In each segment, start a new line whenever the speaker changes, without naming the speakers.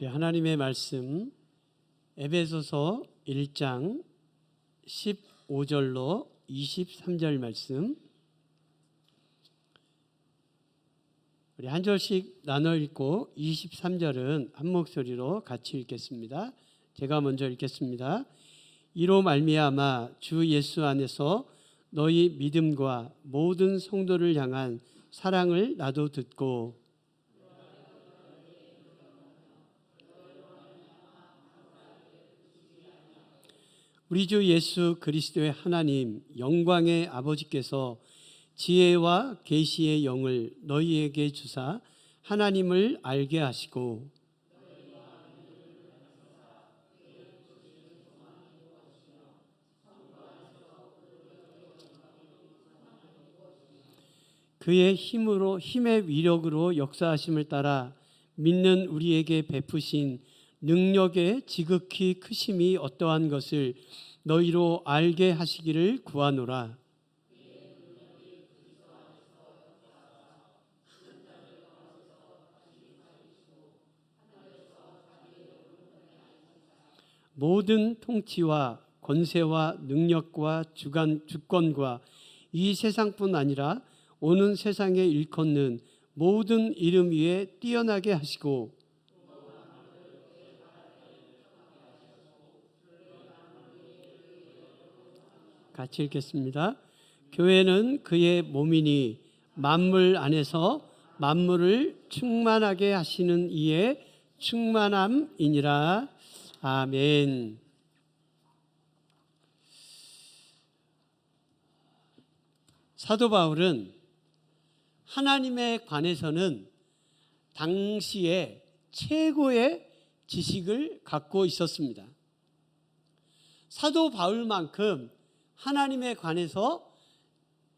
우리 하나님의 말씀 에베소서 1장 15절로 23절 말씀 우리 한 절씩 나눠 읽고 23절은 한 목소리로 같이 읽겠습니다. 제가 먼저 읽겠습니다. 이로 말미암아 주 예수 안에서 너희 믿음과 모든 성도를 향한 사랑을 나도 듣고 우리 주 예수 그리스도의 하나님 영광의 아버지께서 지혜와 계시의 영을 너희에게 주사 하나님을 알게 하시고 그의 힘의 위력으로 역사하심을 따라 믿는 우리에게 베푸신 능력의 지극히 크심이 어떠한 것을 너희로 알게 하시기를 구하노라. 모든 통치와 권세와 능력과 주권과 이 세상뿐 아니라 오는 세상에 일컫는 모든 이름 위에 뛰어나게 하시고 같이 읽겠습니다. 교회는 그의 몸이니 만물 안에서 만물을 충만하게 하시는 이의 충만함이니라. 아멘. 사도 바울은 하나님에 관해서는 당시에 최고의 지식을 갖고 있었습니다. 사도 바울만큼 하나님에 관해서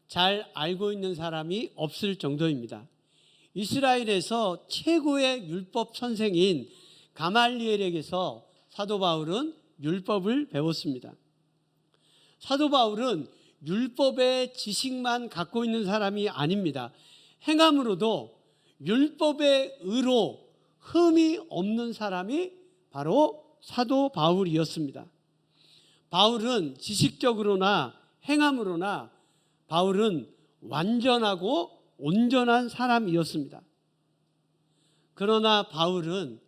잘 알고 있는 사람이 없을 정도입니다. 이스라엘에서 최고의 율법 선생인 가말리엘에게서 사도 바울은 율법을 배웠습니다. 사도 바울은 율법의 지식만 갖고 있는 사람이 아닙니다. 행함으로도 율법의 의로 흠이 없는 사람이 바로 사도 바울이었습니다. 바울은 지식적으로나 행함으로나 바울은 완전하고 온전한 사람이었습니다. 그러나 바울은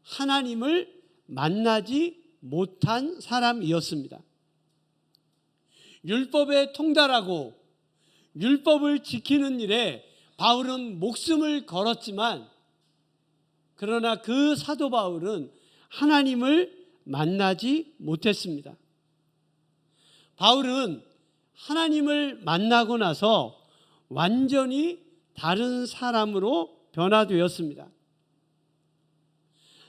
하나님을 만나지 못한 사람이었습니다. 율법에 통달하고 율법을 지키는 일에 바울은 목숨을 걸었지만 그러나 그 사도 바울은 하나님을 만나지 못했습니다. 바울은 하나님을 만나고 나서 완전히 다른 사람으로 변화되었습니다.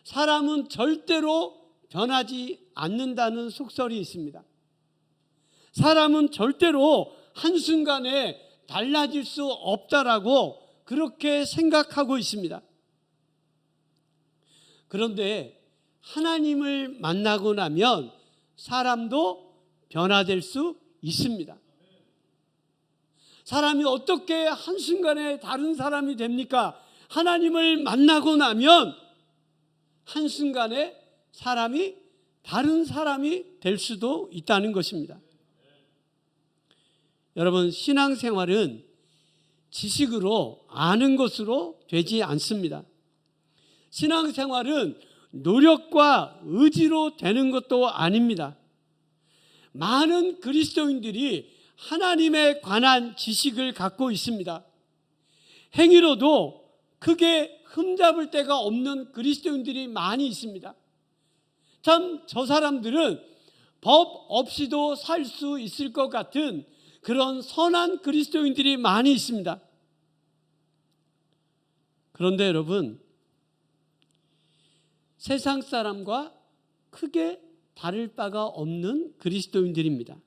사람은 절대로 변하지 않는다는 속설이 있습니다. 사람은 절대로 한순간에 달라질 수 없다라고 그렇게 생각하고 있습니다. 그런데 하나님을 만나고 나면 사람도 변화될 수 있습니다. 사람이 어떻게 한순간에 다른 사람이 됩니까? 하나님을 만나고 나면 한순간에 사람이 다른 사람이 될 수도 있다는 것입니다. 여러분, 신앙생활은 지식으로 아는 것으로 되지 않습니다. 신앙생활은 노력과 의지로 되는 것도 아닙니다. 많은 그리스도인들이 하나님에 관한 지식을 갖고 있습니다. 행위로도 크게 흠잡을 데가 없는 그리스도인들이 많이 있습니다. 참 저 사람들은 법 없이도 살 수 있을 것 같은 그런 선한 그리스도인들이 많이 있습니다. 그런데 여러분, 세상 사람과 크게 다를 바가 없는 그리스도인들입니다.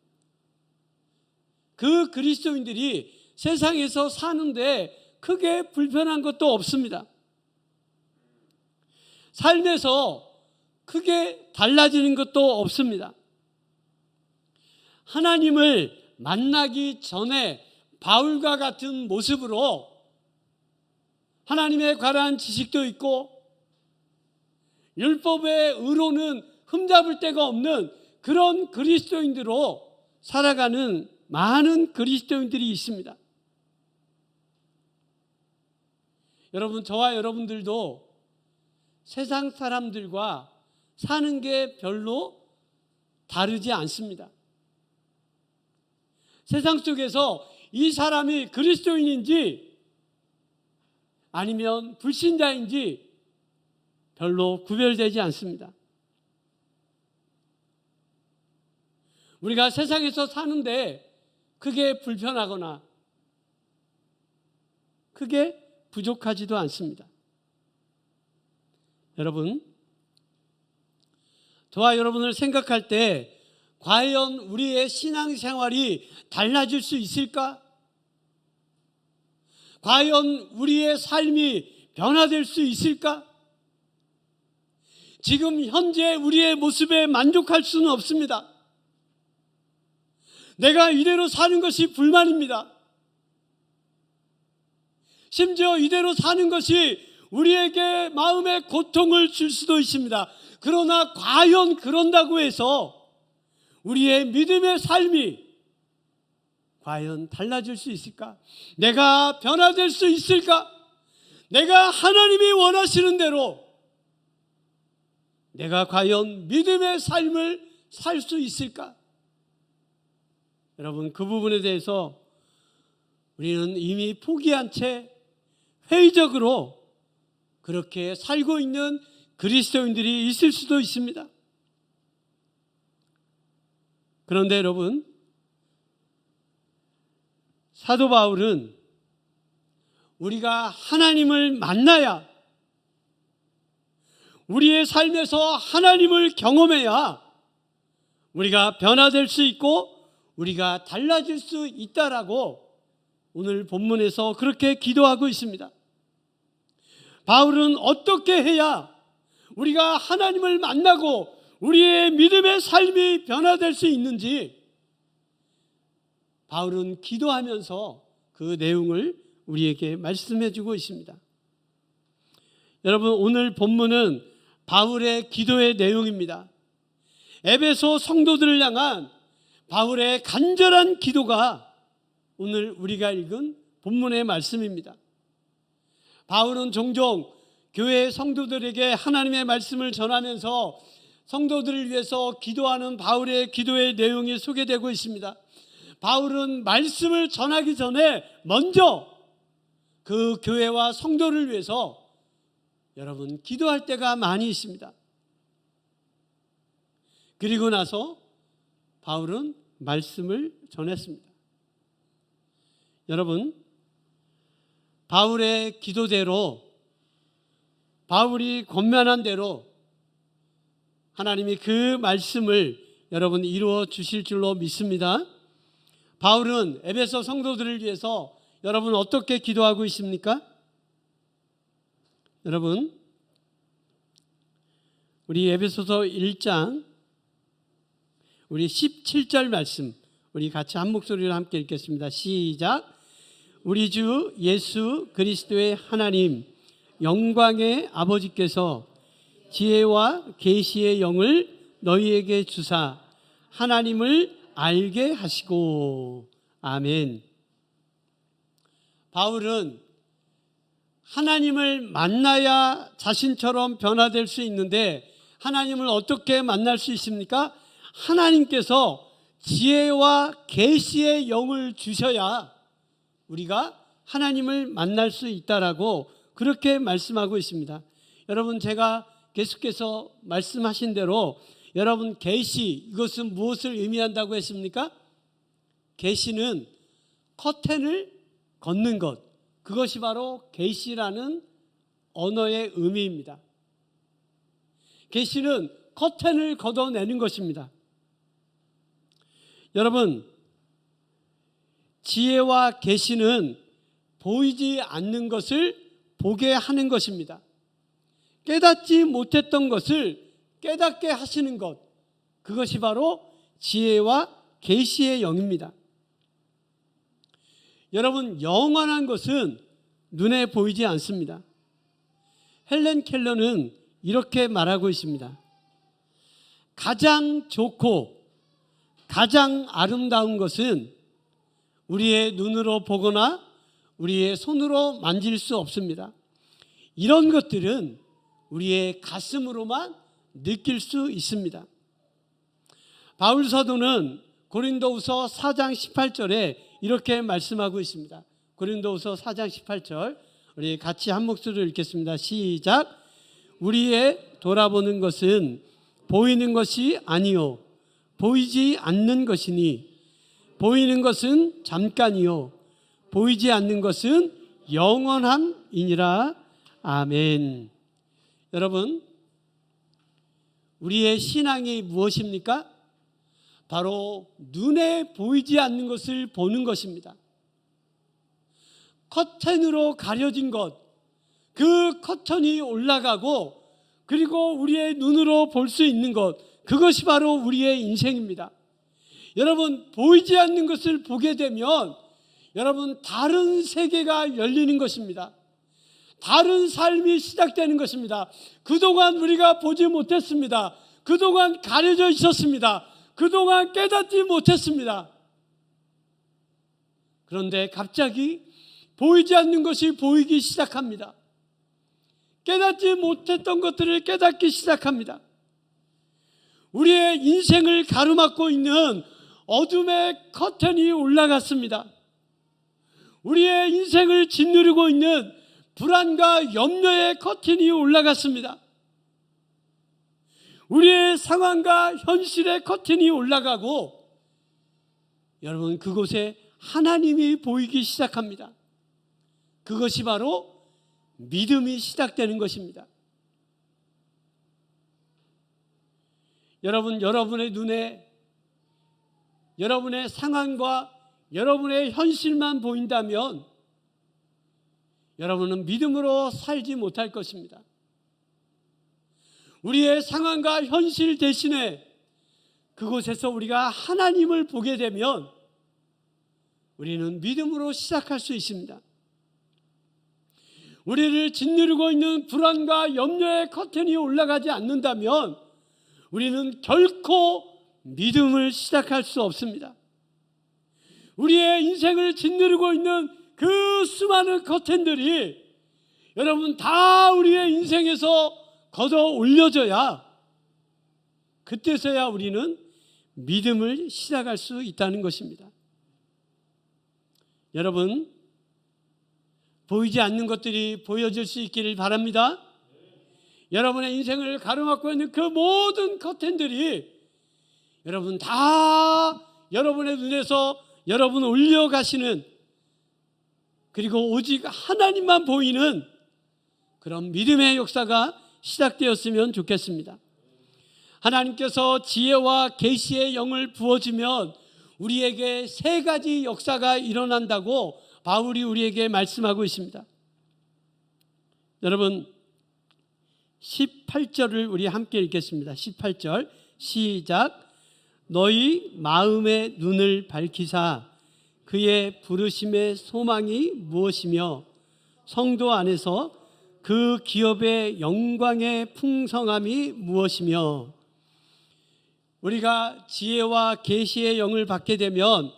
그 그리스도인들이 세상에서 사는데 크게 불편한 것도 없습니다. 삶에서 크게 달라지는 것도 없습니다. 하나님을 만나기 전에 바울과 같은 모습으로 하나님에 관한 지식도 있고 율법의 의로는 흠잡을 데가 없는 그런 그리스도인들로 살아가는 많은 그리스도인들이 있습니다. 여러분, 저와 여러분들도 세상 사람들과 사는 게 별로 다르지 않습니다. 세상 속에서 이 사람이 그리스도인인지 아니면 불신자인지 별로 구별되지 않습니다. 우리가 세상에서 사는데 크게 불편하거나 크게 부족하지도 않습니다. 여러분, 저와 여러분을 생각할 때 과연 우리의 신앙생활이 달라질 수 있을까? 과연 우리의 삶이 변화될 수 있을까? 지금 현재 우리의 모습에 만족할 수는 없습니다. 내가 이대로 사는 것이 불만입니다. 심지어 이대로 사는 것이 우리에게 마음의 고통을 줄 수도 있습니다. 그러나 과연 그런다고 해서 우리의 믿음의 삶이 과연 달라질 수 있을까? 내가 변화될 수 있을까? 내가 하나님이 원하시는 대로 내가 과연 믿음의 삶을 살 수 있을까? 여러분, 그 부분에 대해서 우리는 이미 포기한 채 회의적으로 그렇게 살고 있는 그리스도인들이 있을 수도 있습니다. 그런데 여러분, 사도 바울은 우리가 하나님을 만나야, 우리의 삶에서 하나님을 경험해야 우리가 변화될 수 있고 우리가 달라질 수 있다라고 오늘 본문에서 그렇게 기도하고 있습니다. 바울은 어떻게 해야 우리가 하나님을 만나고 우리의 믿음의 삶이 변화될 수 있는지 바울은 기도하면서 그 내용을 우리에게 말씀해 주고 있습니다. 여러분, 오늘 본문은 바울의 기도의 내용입니다. 에베소 성도들을 향한 바울의 간절한 기도가 오늘 우리가 읽은 본문의 말씀입니다. 바울은 종종 교회 성도들에게 하나님의 말씀을 전하면서 성도들을 위해서 기도하는 바울의 기도의 내용이 소개되고 있습니다. 바울은 말씀을 전하기 전에 먼저 그 교회와 성도를 위해서 여러분 기도할 때가 많이 있습니다. 그리고 나서 바울은 말씀을 전했습니다. 여러분, 바울의 기도대로, 바울이 권면한 대로 하나님이 그 말씀을 여러분 이루어 주실 줄로 믿습니다. 바울은 에베소 성도들을 위해서 여러분 어떻게 기도하고 있습니까? 여러분, 우리 에베소서 1장 우리 17절 말씀 우리 같이 한 목소리로 함께 읽겠습니다. 시작. 우리 주 예수 그리스도의 하나님 영광의 아버지께서 지혜와 계시의 영을 너희에게 주사 하나님을 알게 하시고. 아멘. 바울은 하나님을 만나야 자신처럼 변화될 수 있는데 하나님을 어떻게 만날 수 있습니까? 하나님께서 지혜와 계시의 영을 주셔야 우리가 하나님을 만날 수 있다라고 그렇게 말씀하고 있습니다. 여러분, 제가 계속해서 말씀하신 대로 여러분 계시, 이것은 무엇을 의미한다고 했습니까? 계시는 커튼을 걷는 것, 그것이 바로 계시라는 언어의 의미입니다. 계시는 커튼을 걷어내는 것입니다. 여러분, 지혜와 계시는 보이지 않는 것을 보게 하는 것입니다. 깨닫지 못했던 것을 깨닫게 하시는 것, 그것이 바로 지혜와 계시의 영입니다. 여러분, 영원한 것은 눈에 보이지 않습니다. 헬렌 켈러는 이렇게 말하고 있습니다. 가장 좋고 가장 아름다운 것은 우리의 눈으로 보거나 우리의 손으로 만질 수 없습니다. 이런 것들은 우리의 가슴으로만 느낄 수 있습니다. 바울 사도는 고린도후서 4장 18절에 이렇게 말씀하고 있습니다. 고린도후서 4장 18절 우리 같이 한 목소리로 읽겠습니다. 시작. 우리의 돌아보는 것은 보이는 것이 아니요 보이지 않는 것이니 보이는 것은 잠깐이요 보이지 않는 것은 영원함이니라. 아멘. 여러분, 우리의 신앙이 무엇입니까? 바로 눈에 보이지 않는 것을 보는 것입니다. 커튼으로 가려진 것, 그 커튼이 올라가고 그리고 우리의 눈으로 볼 수 있는 것, 그것이 바로 우리의 인생입니다. 여러분, 보이지 않는 것을 보게 되면 여러분 다른 세계가 열리는 것입니다. 다른 삶이 시작되는 것입니다. 그동안 우리가 보지 못했습니다. 그동안 가려져 있었습니다. 그동안 깨닫지 못했습니다. 그런데 갑자기 보이지 않는 것이 보이기 시작합니다. 깨닫지 못했던 것들을 깨닫기 시작합니다. 우리의 인생을 가로막고 있는 어둠의 커튼이 올라갔습니다. 우리의 인생을 짓누르고 있는 불안과 염려의 커튼이 올라갔습니다. 우리의 상황과 현실의 커튼이 올라가고 여러분 그곳에 하나님이 보이기 시작합니다. 그것이 바로 믿음이 시작되는 것입니다. 여러분, 여러분의 눈에 여러분의 상황과 여러분의 현실만 보인다면 여러분은 믿음으로 살지 못할 것입니다. 우리의 상황과 현실 대신에 그곳에서 우리가 하나님을 보게 되면 우리는 믿음으로 시작할 수 있습니다. 우리를 짓누르고 있는 불안과 염려의 커튼이 올라가지 않는다면 우리는 결코 믿음을 시작할 수 없습니다. 우리의 인생을 짓누르고 있는 그 수많은 커튼들이 여러분 다 우리의 인생에서 걷어 올려져야 그때서야 우리는 믿음을 시작할 수 있다는 것입니다. 여러분, 보이지 않는 것들이 보여질 수 있기를 바랍니다. 여러분의 인생을 가로막고 있는 그 모든 커튼들이 여러분 다 여러분의 눈에서 여러분 올려가시는 그리고 오직 하나님만 보이는 그런 믿음의 역사가 시작되었으면 좋겠습니다. 하나님께서 지혜와 계시의 영을 부어주면 우리에게 세 가지 역사가 일어난다고 바울이 우리에게 말씀하고 있습니다. 여러분 18절을 우리 함께 읽겠습니다. 18절 시작. 너희 마음의 눈을 밝히사 그의 부르심의 소망이 무엇이며 성도 안에서 그 기업의 영광의 풍성함이 무엇이며. 우리가 지혜와 계시의 영을 받게 되면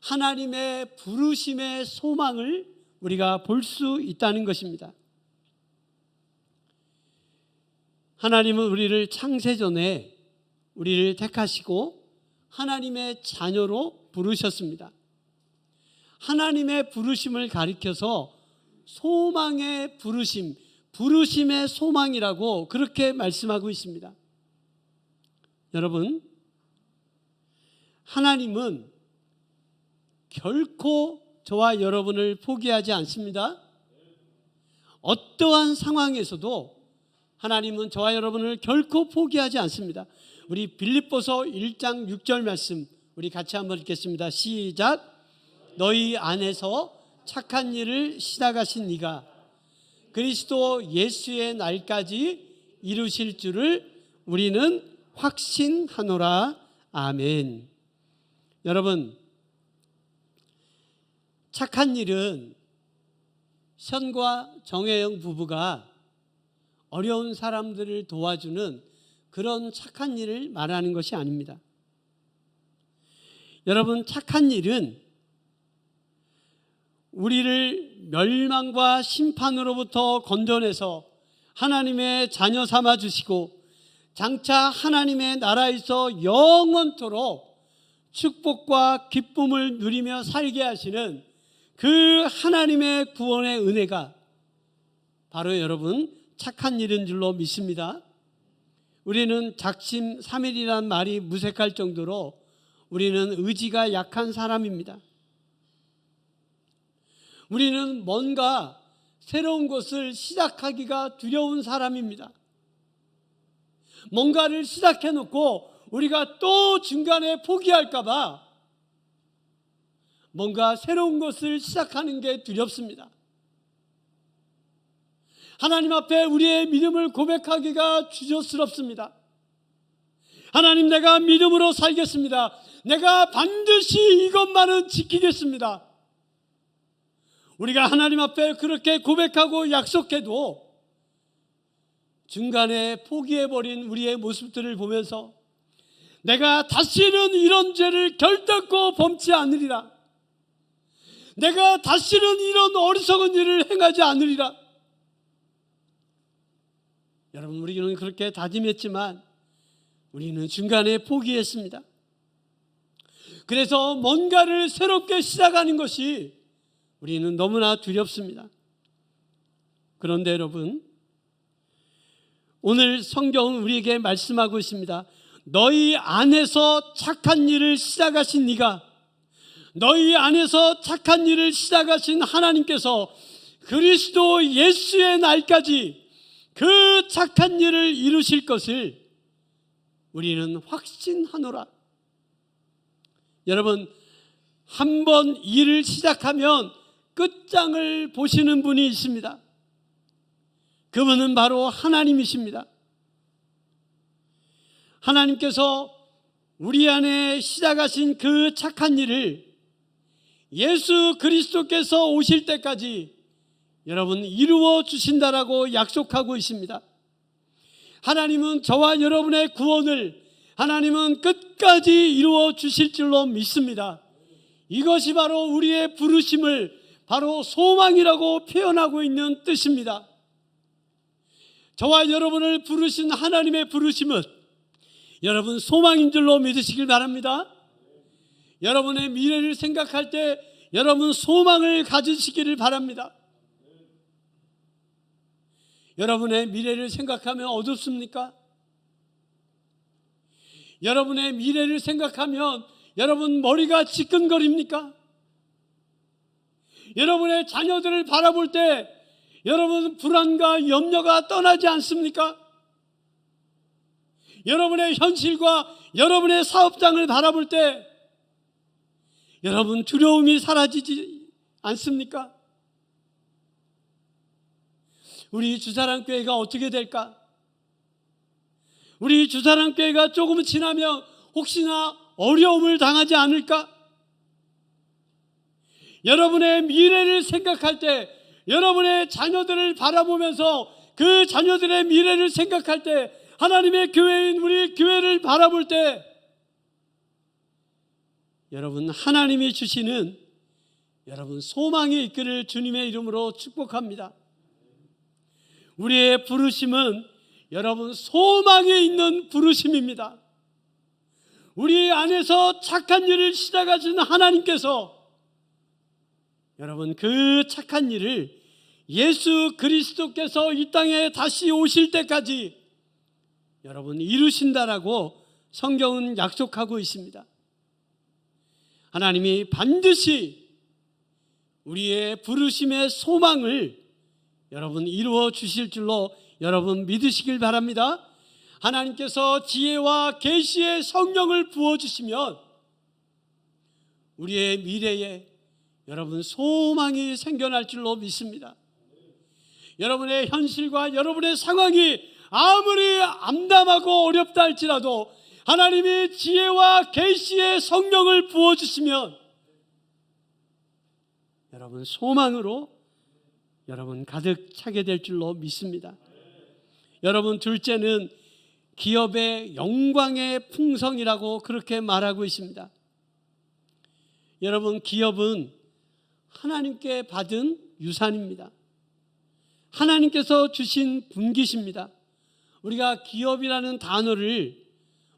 하나님의 부르심의 소망을 우리가 볼 수 있다는 것입니다. 하나님은 우리를 창세전에 우리를 택하시고 하나님의 자녀로 부르셨습니다. 하나님의 부르심을 가리켜서 소망의 부르심, 부르심의 소망이라고 그렇게 말씀하고 있습니다. 여러분, 하나님은 결코 저와 여러분을 포기하지 않습니다. 어떠한 상황에서도 하나님은 저와 여러분을 결코 포기하지 않습니다. 우리 빌립보서 1장 6절 말씀 우리 같이 한번 읽겠습니다. 시작. 너희 안에서 착한 일을 시작하신 이가 그리스도 예수의 날까지 이루실 줄을 우리는 확신하노라. 아멘. 여러분, 착한 일은 현과 정혜영 부부가 어려운 사람들을 도와주는 그런 착한 일을 말하는 것이 아닙니다. 여러분, 착한 일은 우리를 멸망과 심판으로부터 건져내서 하나님의 자녀 삼아 주시고 장차 하나님의 나라에서 영원토록 축복과 기쁨을 누리며 살게 하시는 그 하나님의 구원의 은혜가 바로 여러분 착한 일인 줄로 믿습니다. 우리는 작심 삼일이란 말이 무색할 정도로 우리는 의지가 약한 사람입니다. 우리는 뭔가 새로운 것을 시작하기가 두려운 사람입니다. 뭔가를 시작해 놓고 우리가 또 중간에 포기할까 봐 뭔가 새로운 것을 시작하는 게 두렵습니다. 하나님 앞에 우리의 믿음을 고백하기가 주저스럽습니다. 하나님, 내가 믿음으로 살겠습니다. 내가 반드시 이것만은 지키겠습니다. 우리가 하나님 앞에 그렇게 고백하고 약속해도 중간에 포기해버린 우리의 모습들을 보면서 내가 다시는 이런 죄를 결단코 범치 않으리라, 내가 다시는 이런 어리석은 일을 행하지 않으리라. 여러분, 우리는 그렇게 다짐했지만 우리는 중간에 포기했습니다. 그래서 뭔가를 새롭게 시작하는 것이 우리는 너무나 두렵습니다. 그런데 여러분, 오늘 성경은 우리에게 말씀하고 있습니다. 너희 안에서 착한 일을 시작하신 이가, 너희 안에서 착한 일을 시작하신 하나님께서 그리스도 예수의 날까지 그 착한 일을 이루실 것을 우리는 확신하노라. 여러분, 한번 일을 시작하면 끝장을 보시는 분이 있습니다. 그분은 바로 하나님이십니다. 하나님께서 우리 안에 시작하신 그 착한 일을 예수 그리스도께서 오실 때까지 여러분 이루어 주신다라고 약속하고 있습니다. 하나님은 저와 여러분의 구원을 하나님은 끝까지 이루어 주실 줄로 믿습니다. 이것이 바로 우리의 부르심을 바로 소망이라고 표현하고 있는 뜻입니다. 저와 여러분을 부르신 하나님의 부르심은 여러분 소망인 줄로 믿으시길 바랍니다. 여러분의 미래를 생각할 때 여러분 소망을 가지시기를 바랍니다. 여러분의 미래를 생각하면 어둡습니까? 여러분의 미래를 생각하면 여러분 머리가 지끈거립니까? 여러분의 자녀들을 바라볼 때 여러분 불안과 염려가 떠나지 않습니까? 여러분의 현실과 여러분의 사업장을 바라볼 때 여러분 두려움이 사라지지 않습니까? 우리 주사랑교회가 어떻게 될까? 우리 주사랑교회가 조금 지나면 혹시나 어려움을 당하지 않을까? 여러분의 미래를 생각할 때, 여러분의 자녀들을 바라보면서 그 자녀들의 미래를 생각할 때, 하나님의 교회인 우리 교회를 바라볼 때 여러분 하나님이 주시는 여러분 소망의 이끌을 주님의 이름으로 축복합니다. 우리의 부르심은 여러분 소망에 있는 부르심입니다. 우리 안에서 착한 일을 시작하신 하나님께서 여러분 그 착한 일을 예수 그리스도께서 이 땅에 다시 오실 때까지 여러분 이루신다라고 성경은 약속하고 있습니다. 하나님이 반드시 우리의 부르심의 소망을 여러분 이루어 주실 줄로 여러분 믿으시길 바랍니다. 하나님께서 지혜와 계시의 성령을 부어주시면 우리의 미래에 여러분 소망이 생겨날 줄로 믿습니다. 여러분의 현실과 여러분의 상황이 아무리 암담하고 어렵다 할지라도 하나님이 지혜와 계시의 성령을 부어주시면 여러분 소망으로 여러분 가득 차게 될 줄로 믿습니다. 여러분, 둘째는 기업의 영광의 풍성이라고 그렇게 말하고 있습니다. 여러분, 기업은 하나님께 받은 유산입니다. 하나님께서 주신 분깃입니다. 우리가 기업이라는 단어를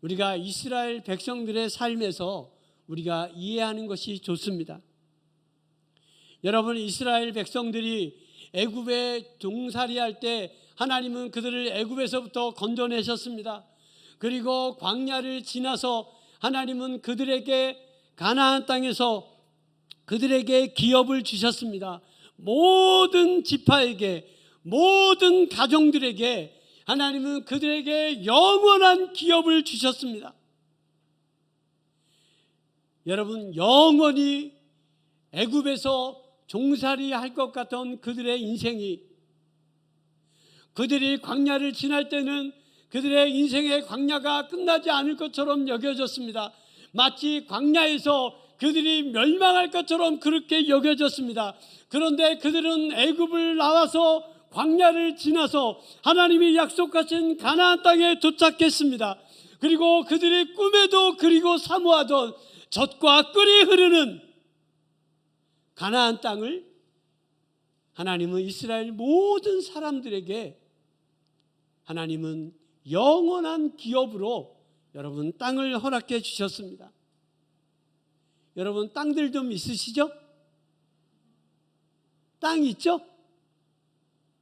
우리가 이스라엘 백성들의 삶에서 우리가 이해하는 것이 좋습니다. 여러분, 이스라엘 백성들이 애굽에 종살이할 때 하나님은 그들을 애굽에서부터 건져내셨습니다. 그리고 광야를 지나서 하나님은 그들에게 가나안 땅에서 그들에게 기업을 주셨습니다. 모든 지파에게, 모든 가정들에게 하나님은 그들에게 영원한 기업을 주셨습니다. 여러분, 영원히 애굽에서 종살이 할 것 같던 그들의 인생이, 그들이 광야를 지날 때는 그들의 인생의 광야가 끝나지 않을 것처럼 여겨졌습니다. 마치 광야에서 그들이 멸망할 것처럼 그렇게 여겨졌습니다. 그런데 그들은 애굽을 나와서 광야를 지나서 하나님이 약속하신 가나안 땅에 도착했습니다. 그리고 그들이 꿈에도 그리고 사모하던 젖과 꿀이 흐르는 가나안 땅을 하나님은 이스라엘 모든 사람들에게 하나님은 영원한 기업으로 여러분 땅을 허락해 주셨습니다. 여러분, 땅들 좀 있으시죠? 땅 있죠?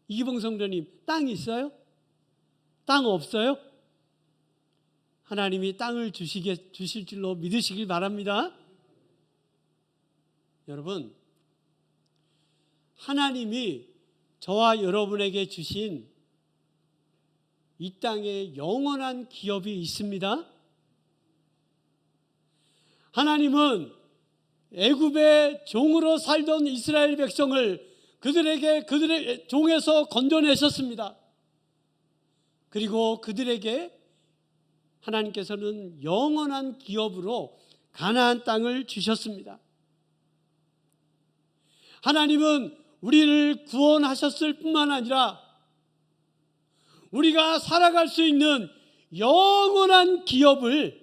이기봉 성도님, 땅 있어요? 땅 없어요? 하나님이 땅을 주실 줄로 믿으시길 바랍니다. 여러분, 하나님이 저와 여러분에게 주신 이 땅에 영원한 기업이 있습니다. 하나님은 애굽의 종으로 살던 이스라엘 백성을 그들의 종에서 건져내셨습니다. 그리고 그들에게 하나님께서는 영원한 기업으로 가나안 땅을 주셨습니다. 하나님은 우리를 구원하셨을 뿐만 아니라 우리가 살아갈 수 있는 영원한 기업을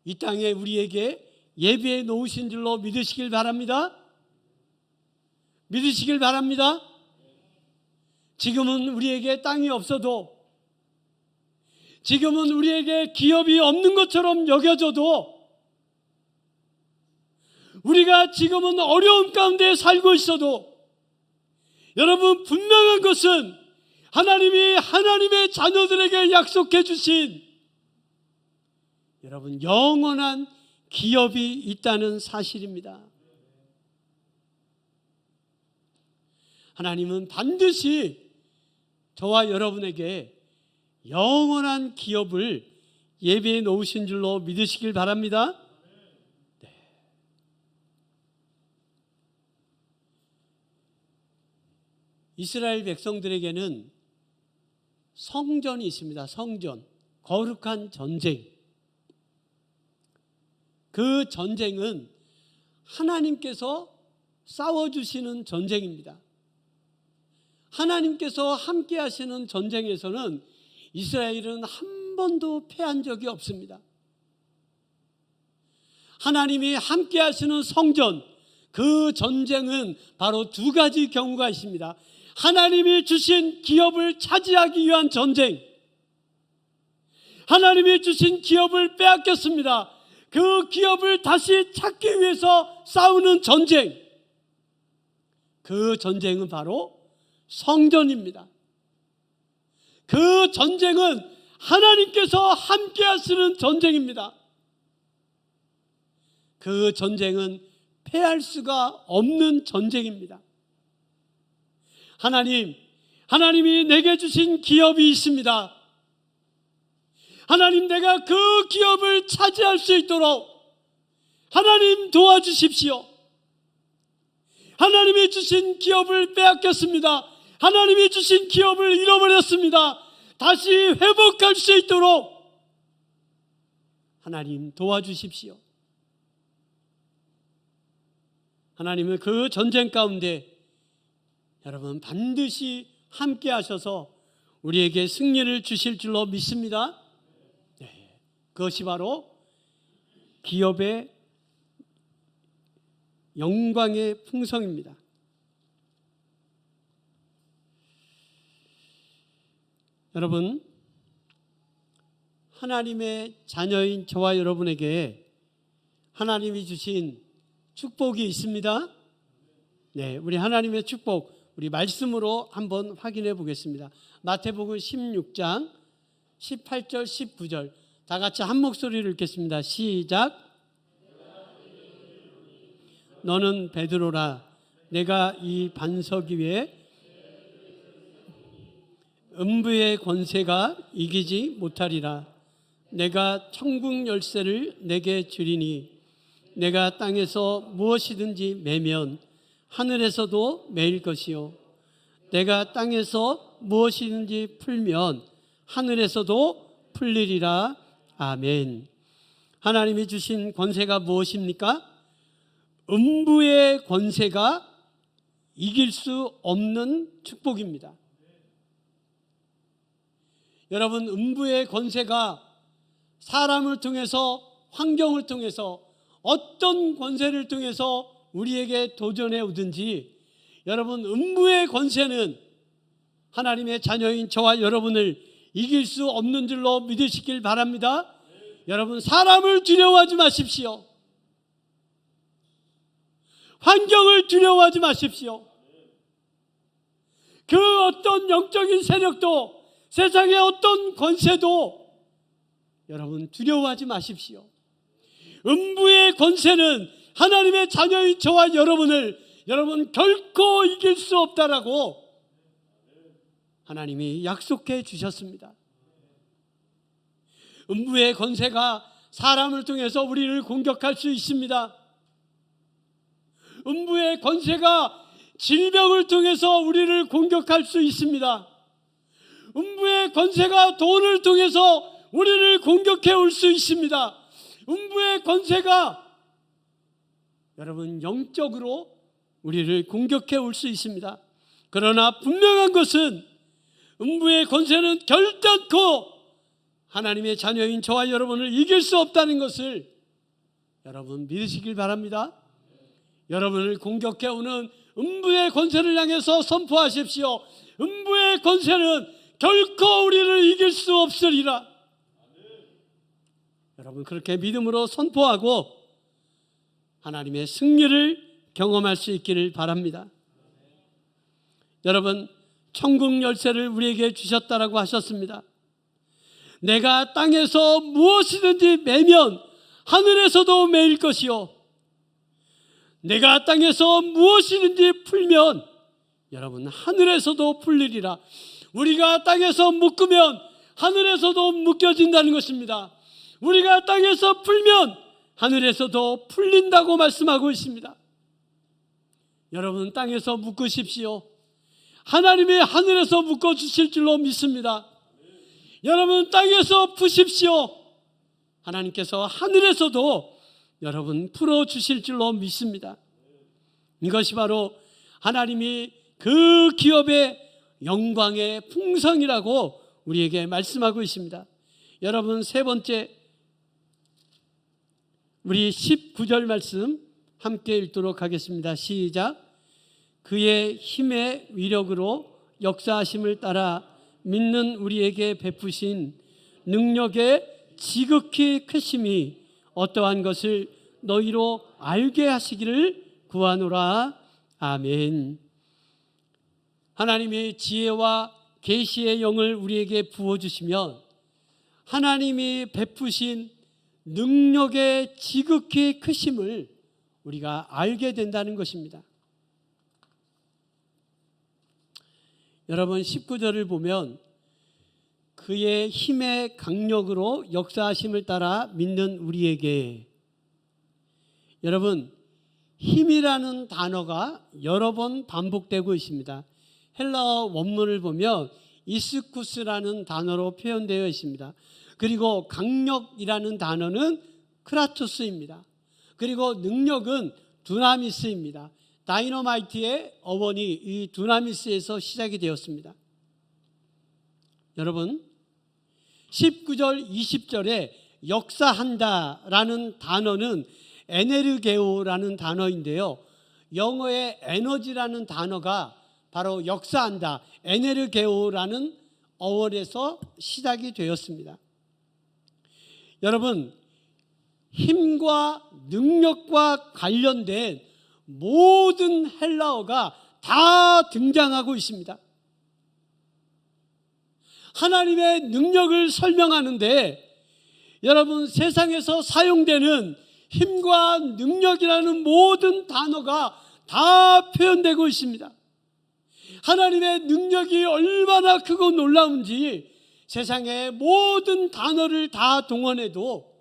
이 땅에 우리에게 예비해 놓으신 줄로 믿으시길 바랍니다. 믿으시길 바랍니다. 지금은 우리에게 땅이 없어도, 지금은 우리에게 기업이 없는 것처럼 여겨져도, 우리가 지금은 어려움 가운데 살고 있어도 여러분, 분명한 것은 하나님이 하나님의 자녀들에게 약속해 주신 여러분 영원한 기업이 있다는 사실입니다. 하나님은 반드시 저와 여러분에게 영원한 기업을 예비해 놓으신 줄로 믿으시길 바랍니다. 네. 이스라엘 백성들에게는 성전이 있습니다. 성전, 거룩한 전쟁. 그 전쟁은 하나님께서 싸워주시는 전쟁입니다. 하나님께서 함께 하시는 전쟁에서는 이스라엘은 한 번도 패한 적이 없습니다. 하나님이 함께 하시는 성전, 그 전쟁은 바로 두 가지 경우가 있습니다. 하나님이 주신 기업을 차지하기 위한 전쟁, 하나님이 주신 기업을 빼앗겼습니다. 그 기업을 다시 찾기 위해서 싸우는 전쟁, 그 전쟁은 바로 성전입니다. 그 전쟁은 하나님께서 함께 하시는 전쟁입니다. 그 전쟁은 패할 수가 없는 전쟁입니다. 하나님이 내게 주신 기업이 있습니다. 하나님, 내가 그 기업을 차지할 수 있도록 하나님 도와주십시오. 하나님이 주신 기업을 빼앗겼습니다. 하나님이 주신 기업을 잃어버렸습니다. 다시 회복할 수 있도록 하나님 도와주십시오. 하나님은 그 전쟁 가운데 여러분 반드시 함께 하셔서 우리에게 승리를 주실 줄로 믿습니다. 네, 그것이 바로 기업의 영광의 풍성입니다. 여러분, 하나님의 자녀인 저와 여러분에게 하나님이 주신 축복이 있습니다. 네, 우리 하나님의 축복, 우리 말씀으로 한번 확인해 보겠습니다. 마태복음 16장 18절 19절 다 같이 한 목소리로 읽겠습니다. 시작. 너는 베드로라. 내가 이 반석 위에 음부의 권세가 이기지 못하리라. 내가 천국 열쇠를 내게 주리니 내가 땅에서 무엇이든지 매면 하늘에서도 매일 것이요 내가 땅에서 무엇이든지 풀면 하늘에서도 풀리리라. 아멘. 하나님이 주신 권세가 무엇입니까? 음부의 권세가 이길 수 없는 축복입니다. 여러분, 음부의 권세가 사람을 통해서, 환경을 통해서, 어떤 권세를 통해서 우리에게 도전해 오든지, 여러분, 음부의 권세는 하나님의 자녀인 저와 여러분을 이길 수 없는 줄로 믿으시길 바랍니다. 여러분, 사람을 두려워하지 마십시오. 환경을 두려워하지 마십시오. 그 어떤 영적인 세력도, 세상의 어떤 권세도 여러분 두려워하지 마십시오. 음부의 권세는 하나님의 자녀인 저와 여러분을 여러분 결코 이길 수 없다라고 하나님이 약속해 주셨습니다. 음부의 권세가 사람을 통해서 우리를 공격할 수 있습니다. 음부의 권세가 질병을 통해서 우리를 공격할 수 있습니다. 음부의 권세가 돈을 통해서 우리를 공격해 올 수 있습니다. 음부의 권세가 여러분 영적으로 우리를 공격해 올 수 있습니다. 그러나 분명한 것은 음부의 권세는 결단코 하나님의 자녀인 저와 여러분을 이길 수 없다는 것을 여러분 믿으시길 바랍니다. 여러분을 공격해 오는 음부의 권세를 향해서 선포하십시오. 음부의 권세는 결코 우리를 이길 수 없으리라. 여러분 그렇게 믿음으로 선포하고 하나님의 승리를 경험할 수 있기를 바랍니다. 여러분, 천국 열쇠를 우리에게 주셨다라고 하셨습니다. 내가 땅에서 무엇이든지 매면 하늘에서도 매일 것이요 내가 땅에서 무엇이든지 풀면 여러분 하늘에서도 풀리리라. 우리가 땅에서 묶으면 하늘에서도 묶여진다는 것입니다. 우리가 땅에서 풀면 하늘에서도 풀린다고 말씀하고 있습니다. 여러분 땅에서 묶으십시오. 하나님이 하늘에서 묶어주실 줄로 믿습니다. 여러분 땅에서 푸십시오. 하나님께서 하늘에서도 여러분 풀어주실 줄로 믿습니다. 이것이 바로 하나님이 그 기업의 영광의 풍성이라고 우리에게 말씀하고 있습니다. 여러분 세 번째 우리 19절 말씀 함께 읽도록 하겠습니다. 시작. 그의 힘의 위력으로 역사하심을 따라 믿는 우리에게 베푸신 능력의 지극히 크심이 어떠한 것을 너희로 알게 하시기를 구하노라. 아멘. 하나님의 지혜와 계시의 영을 우리에게 부어주시면 하나님이 베푸신 능력의 지극히 크심을 우리가 알게 된다는 것입니다. 여러분 19절을 보면 그의 힘의 강력으로 역사하심을 따라 믿는 우리에게, 여러분 힘이라는 단어가 여러 번 반복되고 있습니다. 헬라어 원문을 보면 이스쿠스라는 단어로 표현되어 있습니다. 그리고 강력이라는 단어는 크라토스입니다. 그리고 능력은 두나미스입니다. 다이너마이트의 어원이 이 두나미스에서 시작이 되었습니다. 여러분 19절 20절에 역사한다라는 단어는 에네르게오라는 단어인데요. 영어의 에너지라는 단어가 바로 역사한다, 에네르게오라는 어원에서 시작이 되었습니다. 여러분, 힘과 능력과 관련된 모든 헬라어가 다 등장하고 있습니다. 하나님의 능력을 설명하는데 여러분, 세상에서 사용되는 힘과 능력이라는 모든 단어가 다 표현되고 있습니다. 하나님의 능력이 얼마나 크고 놀라운지 세상의 모든 단어를 다 동원해도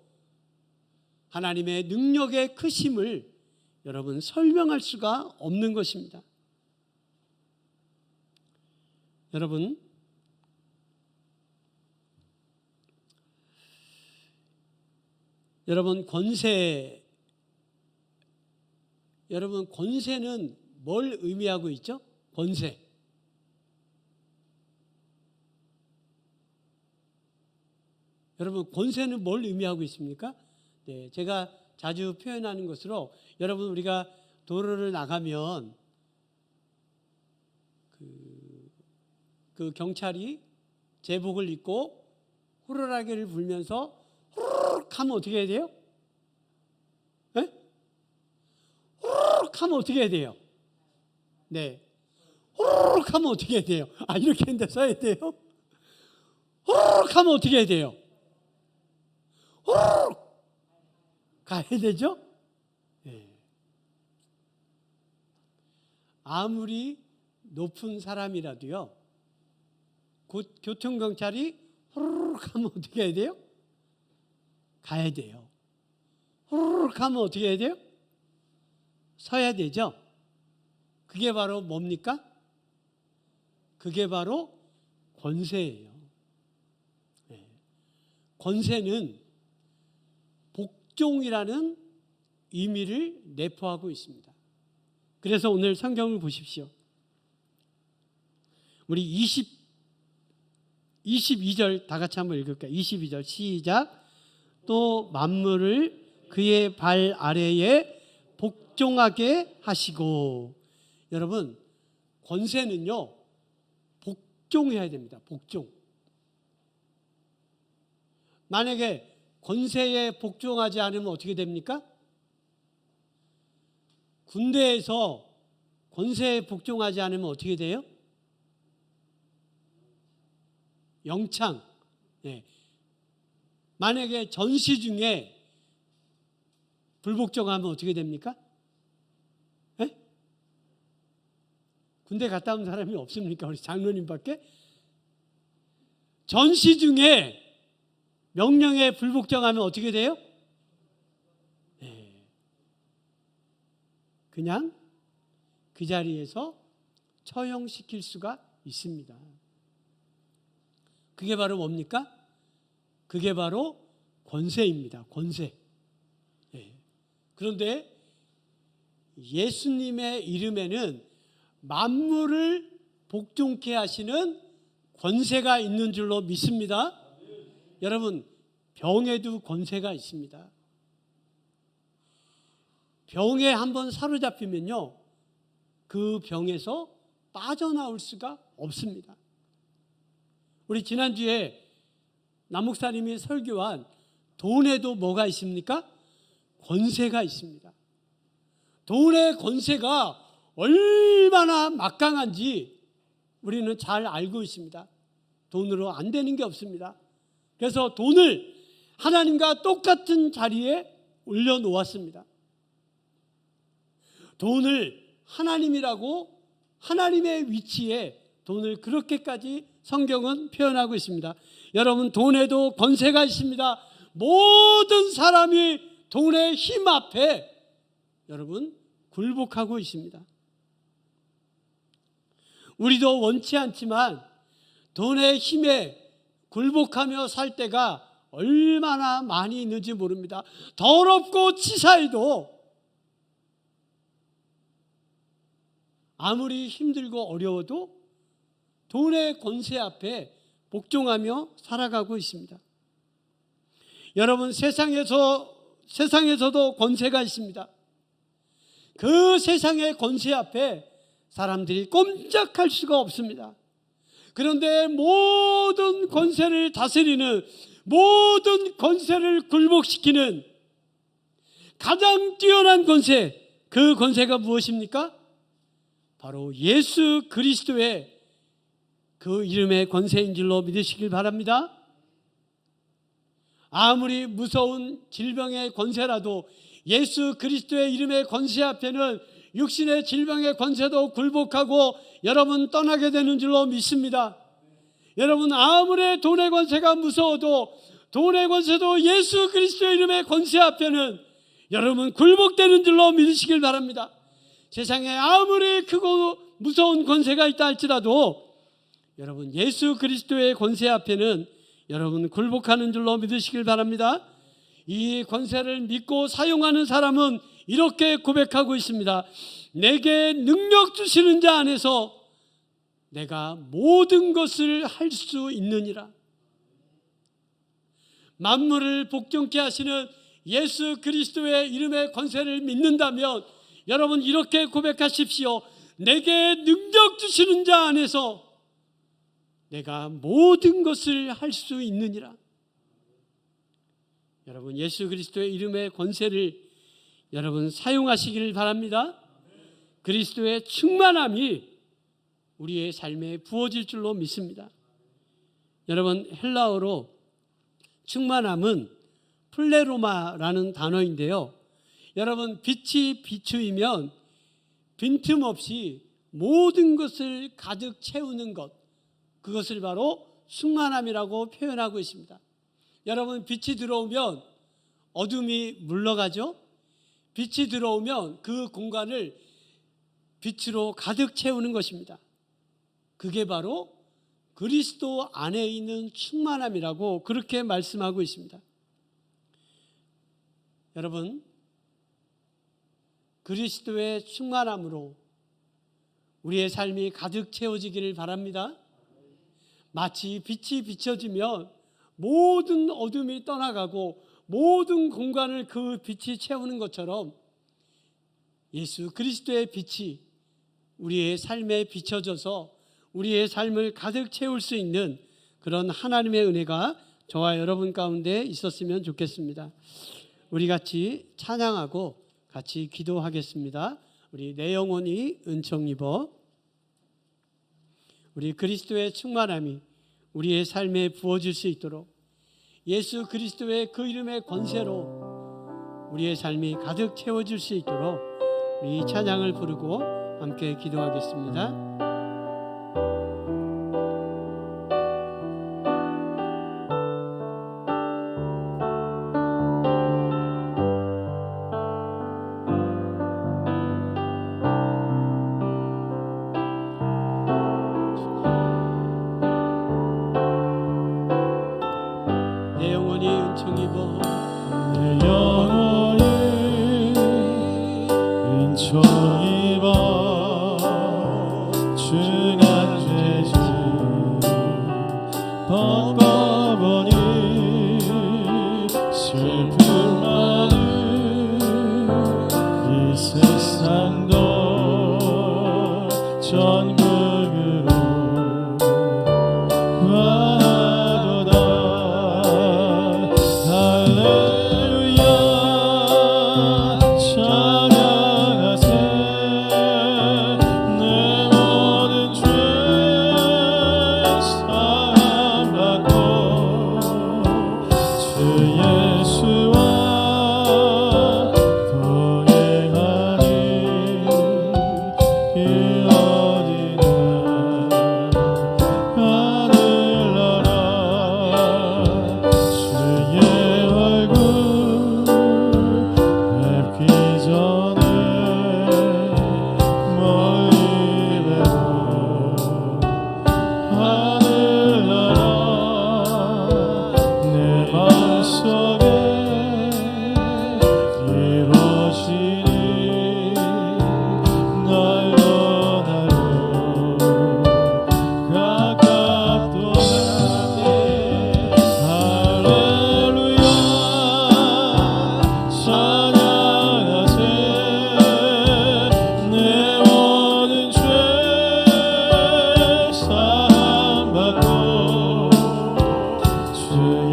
하나님의 능력의 크심을 여러분 설명할 수가 없는 것입니다. 여러분, 권세는 뭘 의미하고 있죠? 권세. 여러분, 권세는 뭘 의미하고 있습니까? 네, 제가 자주 표현하는 것으로 여러분, 우리가 도로를 나가면 그 경찰이 제복을 입고 호루라기를 불면서 후루룩 하면 어떻게 해야 돼요? 네? 후루룩 하면 어떻게 해야 돼요? 네. 후루룩 하면 어떻게 해야 돼요? 이렇게 했는데 써야 돼요? 후루룩 하면 어떻게 해야 돼요? 후루룩 가야 되죠? 네. 아무리 높은 사람이라도요, 교통경찰이 후루룩 하면 어떻게 해야 돼요? 가야 돼요. 후루룩 하면 어떻게 해야 돼요? 서야 되죠. 그게 바로 뭡니까? 그게 바로 권세예요. 네. 권세는 복종이라는 의미를 내포하고 있습니다. 그래서 오늘 성경을 보십시오. 우리 22절 다 같이 한번 읽을까요? 22절 시작. 또 만물을 그의 발 아래에 복종하게 하시고. 여러분, 권세는요 복종해야 됩니다. 복종. 만약에 권세에 복종하지 않으면 어떻게 됩니까? 군대에서 권세에 복종하지 않으면 어떻게 돼요? 영창. 네. 만약에 전시 중에 불복종하면 어떻게 됩니까? 네? 군대 갔다 온 사람이 없습니까? 우리 장로님밖에? 전시 중에 명령에 불복종하면 어떻게 돼요? 네. 그냥 그 자리에서 처형시킬 수가 있습니다. 그게 바로 뭡니까? 그게 바로 권세입니다. 권세. 네. 그런데 예수님의 이름에는 만물을 복종케 하시는 권세가 있는 줄로 믿습니다. 여러분, 병에도 권세가 있습니다. 병에 한번 사로잡히면요, 그 병에서 빠져나올 수가 없습니다. 우리 지난주에 남 목사님이 설교한 돈에도 뭐가 있습니까? 권세가 있습니다. 돈의 권세가 얼마나 막강한지 우리는 잘 알고 있습니다. 돈으로 안 되는 게 없습니다. 그래서 돈을 하나님과 똑같은 자리에 올려놓았습니다. 돈을 하나님이라고, 하나님의 위치에 돈을 그렇게까지 성경은 표현하고 있습니다. 여러분, 돈에도 권세가 있습니다. 모든 사람이 돈의 힘 앞에 여러분 굴복하고 있습니다. 우리도 원치 않지만 돈의 힘에 굴복하며 살 때가 얼마나 많이 있는지 모릅니다. 더럽고 치사해도 아무리 힘들고 어려워도 돈의 권세 앞에 복종하며 살아가고 있습니다. 여러분, 세상에서도 권세가 있습니다. 그 세상의 권세 앞에 사람들이 꼼짝할 수가 없습니다. 그런데 모든 권세를 다스리는, 모든 권세를 굴복시키는 가장 뛰어난 권세, 그 권세가 무엇입니까? 바로 예수 그리스도의 그 이름의 권세인 줄로 믿으시길 바랍니다. 아무리 무서운 질병의 권세라도 예수 그리스도의 이름의 권세 앞에는 육신의 질병의 권세도 굴복하고 여러분 떠나게 되는 줄로 믿습니다. 여러분, 아무리 돈의 권세가 무서워도 돈의 권세도 예수 그리스도의 이름의 권세 앞에는 여러분 굴복되는 줄로 믿으시길 바랍니다. 세상에 아무리 크고 무서운 권세가 있다 할지라도 여러분 예수 그리스도의 권세 앞에는 여러분 굴복하는 줄로 믿으시길 바랍니다. 이 권세를 믿고 사용하는 사람은 이렇게 고백하고 있습니다. 내게 능력 주시는 자 안에서 내가 모든 것을 할 수 있느니라. 만물을 복종케 하시는 예수 그리스도의 이름의 권세를 믿는다면 여러분 이렇게 고백하십시오. 내게 능력 주시는 자 안에서 내가 모든 것을 할 수 있느니라. 여러분, 예수 그리스도의 이름의 권세를 여러분 사용하시기를 바랍니다. 그리스도의 충만함이 우리의 삶에 부어질 줄로 믿습니다. 여러분, 헬라어로 충만함은 플레로마라는 단어인데요. 여러분, 빛이 비추이면 빈틈없이 모든 것을 가득 채우는 것, 그것을 바로 충만함이라고 표현하고 있습니다. 여러분, 빛이 들어오면 어둠이 물러가죠. 빛이 들어오면 그 공간을 빛으로 가득 채우는 것입니다. 그게 바로 그리스도 안에 있는 충만함이라고 그렇게 말씀하고 있습니다. 여러분, 그리스도의 충만함으로 우리의 삶이 가득 채워지기를 바랍니다. 마치 빛이 비춰지면 모든 어둠이 떠나가고 모든 공간을 그 빛이 채우는 것처럼 예수 그리스도의 빛이 우리의 삶에 비춰져서 우리의 삶을 가득 채울 수 있는 그런 하나님의 은혜가 저와 여러분 가운데 있었으면 좋겠습니다. 우리 같이 찬양하고 같이 기도하겠습니다. 우리 내 영혼이 은총 입어. 우리 그리스도의 충만함이 우리의 삶에 부어질 수 있도록 예수 그리스도의 그 이름의 권세로 우리의 삶이 가득 채워질 수 있도록 우리 찬양을 부르고 함께 기도하겠습니다. 내 영혼이 은총 입어.
내 영혼이 은총 입어.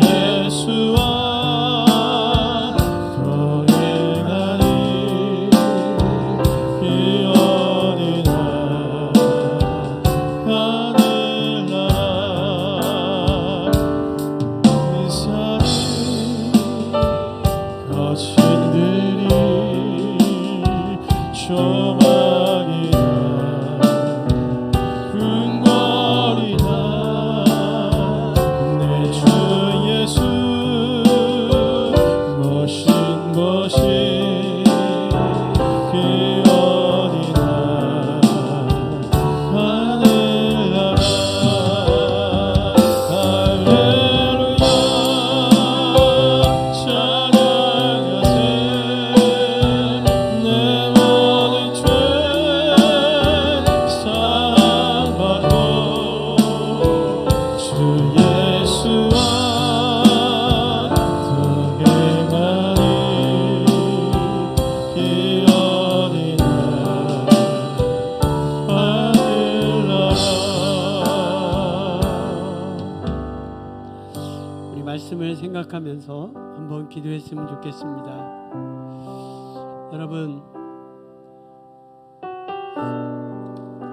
예수와 동행하니 이 어린 하늘나라 인산이 거친들이 조망이다 궁궐이다 내 주 예수 모신 곳이 그 어린 하늘나라 할렐루야 찬양하세 내 모든 죄 사랑받고 주 예수와 동행하니 이 어린 하늘나라.
우리 말씀을 생각하면서 한번 기도했으면 좋겠습니다. 여러분,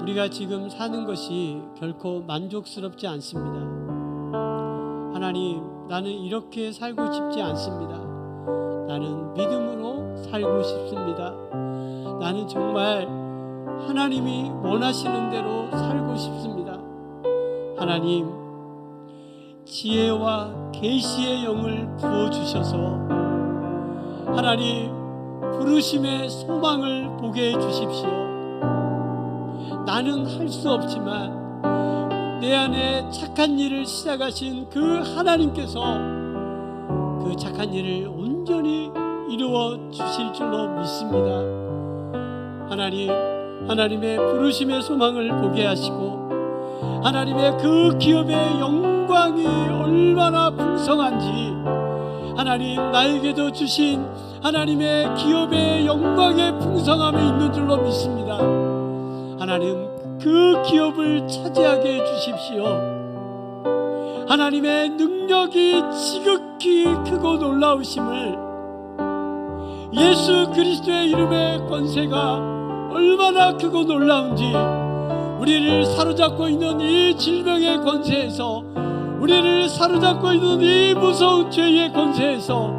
우리가 지금 사는 것이 결코 만족스럽지 않습니다. 하나님, 나는 이렇게 살고 싶지 않습니다. 나는 믿음으로 살고 싶습니다. 나는 정말 하나님이 원하시는 대로 살고 싶습니다. 하나님, 지혜와 계시의 영을 부어주셔서 하나님 부르심의 소망을 보게 해주십시오. 나는 할 수 없지만 내 안에 착한 일을 시작하신 그 하나님께서 그 착한 일을 온전히 이루어 주실 줄로 믿습니다. 하나님, 하나님의 부르심의 소망을 보게 하시고 하나님의 그 기업의 영광이 얼마나 풍성한지 하나님 나에게도 주신 하나님의 기업의 영광의 풍성함이 있는 줄로 믿습니다. 하나님, 그 기업을 차지하게 해주십시오. 하나님의 능력이 지극히 크고 놀라우심을 예수 그리스도의 이름의 권세가 얼마나 크고 놀라운지 우리를 사로잡고 있는 이 질병의 권세에서 우리를 사로잡고 있는 이 무서운 죄의 권세에서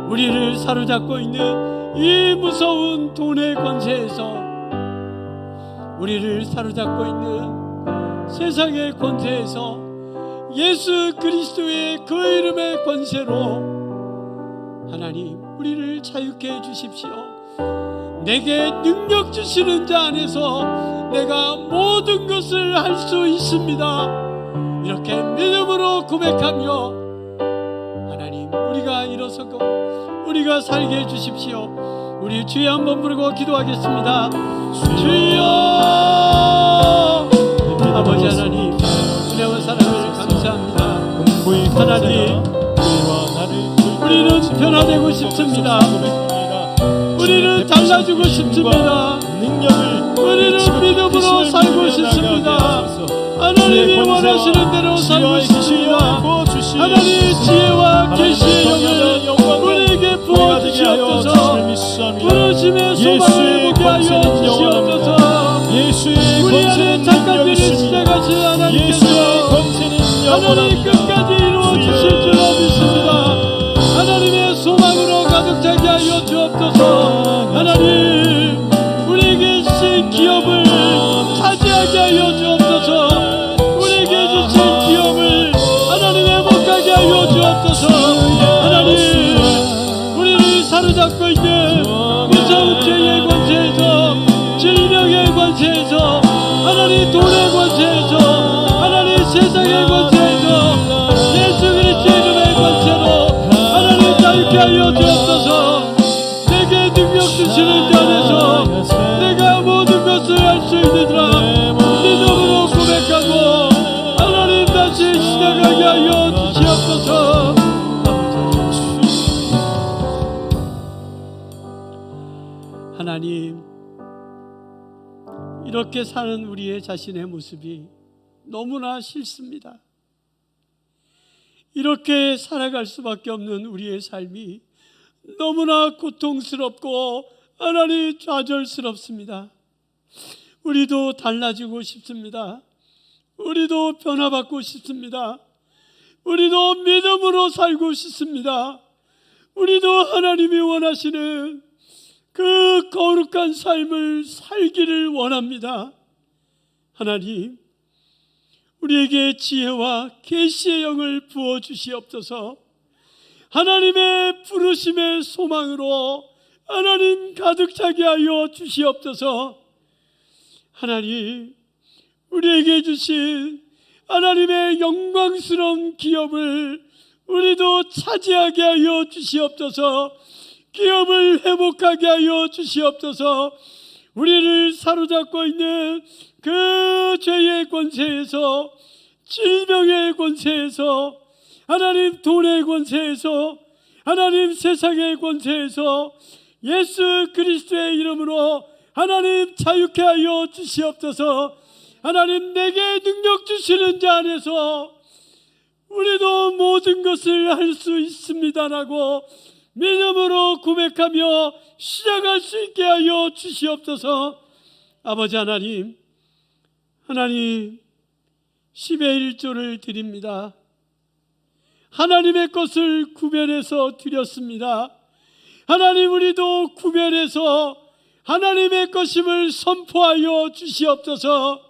우리를 사로잡고 있는 이 무서운 돈의 권세에서 우리를 사로잡고 있는 세상의 권세에서 예수 그리스도의 그 이름의 권세로 하나님 우리를 자유케 해주십시오. 내게 능력 주시는 자 안에서 내가 모든 것을 할 수 있습니다. 이렇게 믿음으로 고백하며 하나님 우리가 일어서고 우리가 살게 해주십시오. 우리 주여 한번 부르고 기도하겠습니다. 주여, 아버지 하나님 은혜와 사랑을 감사합니다. 하나님, 우리는 변화되고 싶습니다. 우리는 달라지고 싶습니다. 우리는 믿음으로 살고 싶습니다. 하나님이 원하시는 대로 살고 싶습니다. 하나님 지혜와 계시의 영을 우리에게 부어주시옵소서. 부르심의 소망을 보게 하여 주시옵소서. 우리 안에 착한 일을 시작하신 하나님께서 하나님 끝까지 이루어 주실 줄로 믿습니다. 하나님의 소망으로 가득 차게 하여 주옵소서. 하나님 우리에게 주신 기업을 차지하게 하여 주옵소서. 우리에게 주신 기업을 하나님 회복하게 하여 주옵소서. 하나님 우리를 사로잡고 있는 무서운 죄의 권세에서 질병의 권세에서 하나님 돈의 권세에서 하나님 세상의 권세에서 예수 그리스도의 이름의 권세로 하나님 자유케 하여 주옵소서. 내게 능력 주시는 자 안에서 내가 모든 것을 할 수 있느니라 믿음으로 고백하고 하나님 다시 시작하게 하여 주시옵소서. 하나님, 이렇게 사는 우리의 자신의 모습이 너무나 싫습니다. 이렇게 살아갈 수밖에 없는 우리의 삶이 너무나 고통스럽고 하나님 좌절스럽습니다. 우리도 달라지고 싶습니다. 우리도 변화받고 싶습니다. 우리도 믿음으로 살고 싶습니다. 우리도 하나님이 원하시는 그 거룩한 삶을 살기를 원합니다. 하나님, 우리에게 지혜와 계시의 영을 부어주시옵소서. 하나님의 부르심의 소망으로 하나님 가득 차게 하여 주시옵소서. 하나님, 우리에게 주신 하나님의 영광스러운 기업을 우리도 차지하게 하여 주시옵소서. 기업을 회복하게 하여 주시옵소서. 우리를 사로잡고 있는 그 죄의 권세에서, 질병의 권세에서, 하나님 돈의 권세에서, 하나님 세상의 권세에서 예수 그리스도의 이름으로 하나님 자유케 하여 주시옵소서. 하나님, 내게 능력 주시는 자 안에서 우리도 모든 것을 할 수 있습니다라고 믿음으로 고백하며 시작할 수 있게 하여 주시옵소서. 아버지 하나님, 하나님 10의 1조를 드립니다. 하나님의 것을 구별해서 드렸습니다. 하나님, 우리도 구별해서 하나님의 것임을 선포하여 주시옵소서.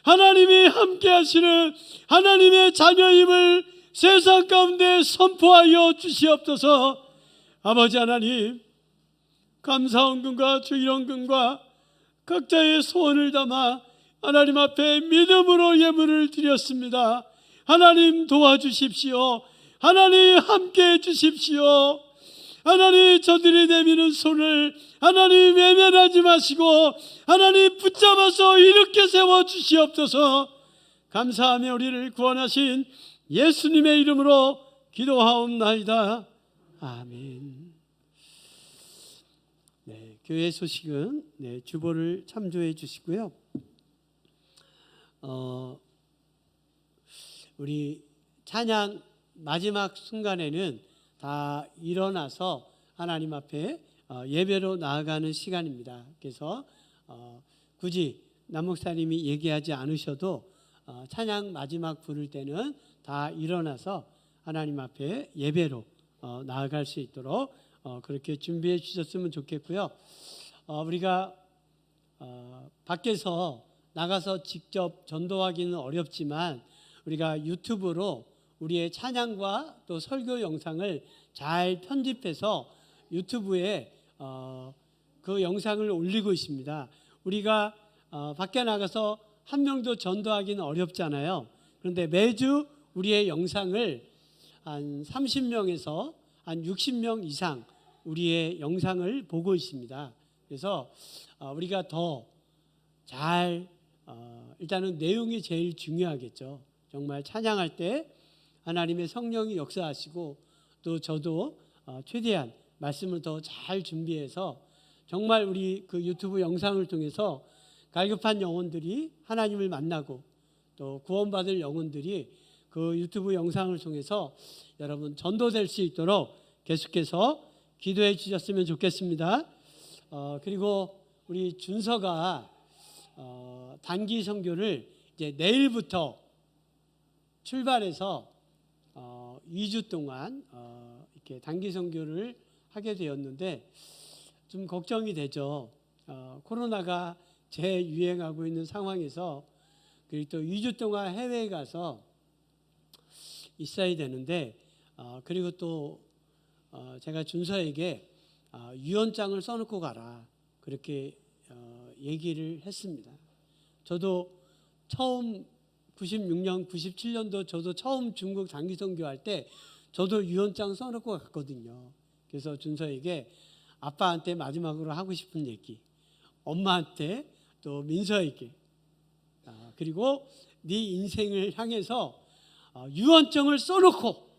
하나님이 함께 하시는 하나님의 자녀임을 세상 가운데 선포하여 주시옵소서. 아버지 하나님, 감사헌금과 주일헌금과 각자의 소원을 담아 하나님 앞에 믿음으로 예물을 드렸습니다. 하나님 도와주십시오. 하나님 함께 해주십시오. 하나님, 저들이 내미는 손을 하나님 외면하지 마시고 하나님 붙잡아서 일으켜 세워 주시옵소서. 감사하며 우리를 구원하신 예수님의 이름으로 기도하옵나이다. 아멘. 네, 교회 소식은 주보를 참조해 주시고요. 우리 찬양 마지막 순간에는 다 일어나서 하나님 앞에 예배로 나아가는 시간입니다. 그래서 굳이 남목사님이 얘기하지 않으셔도 찬양 마지막 부를 때는 다 일어나서 하나님 앞에 예배로 나아갈 수 있도록 그렇게 준비해 주셨으면 좋겠고요. 우리가 밖에서 나가서 직접 전도하기는 어렵지만 우리가 유튜브로 우리의 찬양과 또 설교 영상을 잘 편집해서 유튜브에 그 영상을 올리고 있습니다. 우리가 밖에 나가서 한 명도 전도하기는 어렵잖아요. 그런데 매주 우리의 영상을 한 30명에서 한 60명 이상 우리의 영상을 보고 있습니다. 그래서 우리가 더 잘 일단은 내용이 제일 중요하겠죠. 정말 찬양할 때 하나님의 성령이 역사하시고 또 저도 최대한 말씀을 더 잘 준비해서 정말 우리 그 유튜브 영상을 통해서 갈급한 영혼들이 하나님을 만나고 또 구원받을 영혼들이 그 유튜브 영상을 통해서 여러분 전도될 수 있도록 계속해서 기도해 주셨으면 좋겠습니다. 그리고 우리 준서가 단기 선교를 이제 내일부터 출발해서 2주 동안 이렇게 단기 선교를 하게 되었는데 좀 걱정이 되죠. 코로나가 재유행하고 있는 상황에서 그리고 또 2주 동안 해외에 가서 있어야 되는데 그리고 또 제가 준서에게 유언장을 써놓고 가라 그렇게 얘기를 했습니다. 저도 처음 96년, 97년도 저도 처음 중국 단기 선교할 때 저도 유언장 써놓고 갔거든요. 그래서 준서에게 아빠한테 마지막으로 하고 싶은 얘기, 엄마한테 또 민서에게 그리고 네 인생을 향해서 유언장을 써놓고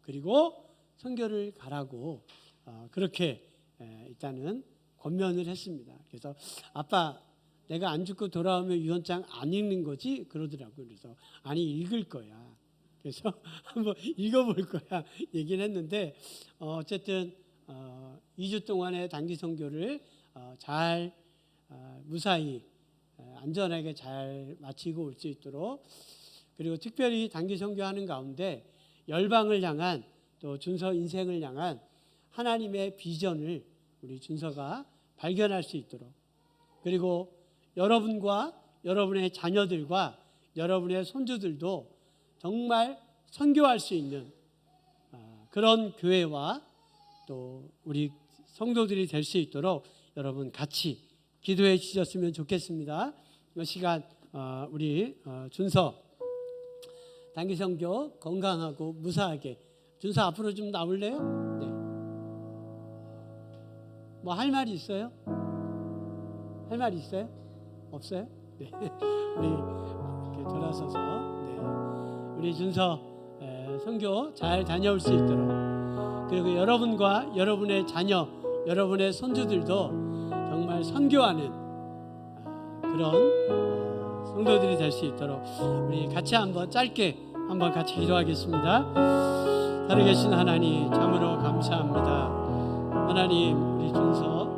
그리고 선교를 가라고 그렇게 일단은 권면을 했습니다. 그래서 아빠 내가 안 죽고 돌아오면 유언장 안 읽는 거지? 그러더라고요. 그래서 아니 읽을 거야. 그래서 한번 읽어볼 거야 얘기는 했는데 어쨌든 2주 동안의 단기 선교를 잘 무사히 안전하게 잘 마치고 올 수 있도록, 그리고 특별히 단기 선교하는 가운데 열방을 향한 또 준서 인생을 향한 하나님의 비전을 우리 준서가 발견할 수 있도록, 그리고 여러분과 여러분의 자녀들과 여러분의 손주들도 정말 선교할 수 있는 그런 교회와 또 우리 성도들이 될 수 있도록 여러분 같이 기도해 주셨으면 좋겠습니다. 이 시간 우리 준서 단기 선교 건강하고 무사하게. 준서 앞으로 좀 나올래요? 네. 뭐 할 말이 있어요? 할 말이 있어요? 없어요? 네. 우리 이렇게 돌아서서 우리 준서 선교 잘 다녀올 수 있도록, 그리고 여러분과 여러분의 자녀, 여러분의 손주들도 정말 선교하는 그런 성도들이 될 수 있도록 우리 같이 한번 짧게 한번 같이 기도하겠습니다. 살아계신 하나님, 참으로 감사합니다. 하나님, 우리 준서